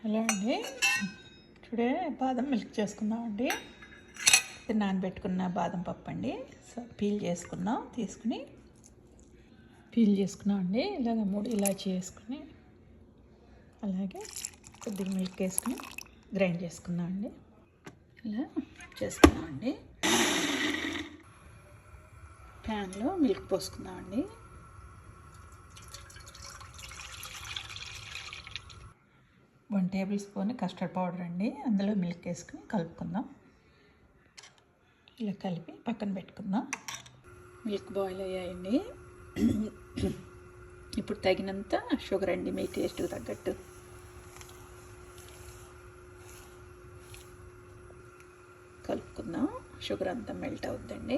Hello అండి, today బాదం milk చేసుకుందామండి. ఇది నానబెట్టుకున్న బాదం పప్పు అండి. సో పీల్ చేసుకున్నాం అండి. ఇలాగ 3 ఇలాచి వేసుకుని అలాగే కొద్దిగా మిల్క్ వేసుకుని గ్రైండ్ చేసుకున్నాం అండి. ఇలా చేసుకున్నామండి. ప్యాన్లో మిల్క్ పోసుకుందామండి. One tablespoon custard powder అండి. అందులో మిల్క్ వేసుకుని కలుపుకుందాం. ఇలా కలిపి పక్కన పెట్టుకుందాం. మిల్క్ బాయిల్ అయ్యాయండి. ఇప్పుడు తగినంత షుగర్ అండి, మీ టేస్ట్కి తగ్గట్టు. కలుపుకుందాం. షుగర్ అంతా మెల్ట్ అవుద్దండి.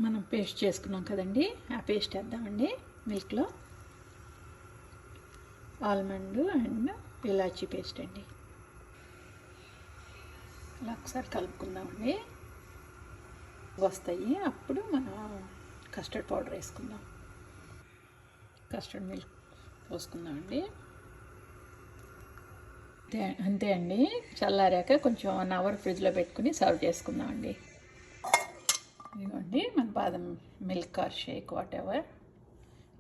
మనం పేస్ట్ చేసుకున్నాం కదండి, ఆ పేస్ట్ వేద్దామండి మిల్క్లో. ఆల్మండ్ అండ్ ఇలాచీ పేస్ట్ అండి. ఇలా ఒకసారి కలుపుకుందామండి. వస్తాయి అప్పుడు మనం కస్టర్డ్ పౌడర్ వేసుకుందాం. కస్టర్డ్ మిల్క్ పోసుకుందామండి. అంతే అండి. చల్లారాక కొంచెం 1 అవర్ ఫ్రిడ్జ్లో పెట్టుకుని సర్వ్ చేసుకుందామండి. ఇదిగోండి మన badam milk or shake whatever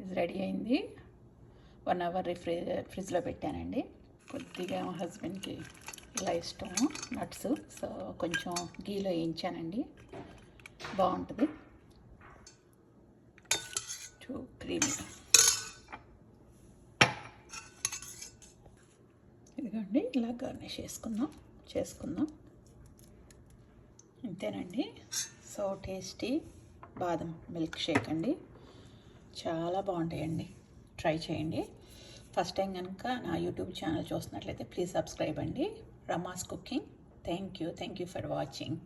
ఇది రెడీ అయింది. 1 అవర్ ఫ్రిడ్జ్లో పెట్టానండి. కొద్దిగా మా హస్బెండ్కి ఇలా ఇష్టము నట్స్, సో కొంచెం గీలో వేయించానండి. బాగుంటుంది, టూ క్రీమీ. ఇదిగోండి ఇలా గార్నిష్ చేసుకుందాం. అంతేనండి. సో టేస్టీ బాదం మిల్క్ షేక్ అండి. చాలా బాగుంటాయండి, ట్రై చేయండి. ఫస్ట్ టైం కనుక నా యూట్యూబ్ ఛానల్ చూస్తున్నట్లయితే ప్లీజ్ సబ్స్క్రైబ్ అండి. Rama's cooking. Thank you for watching.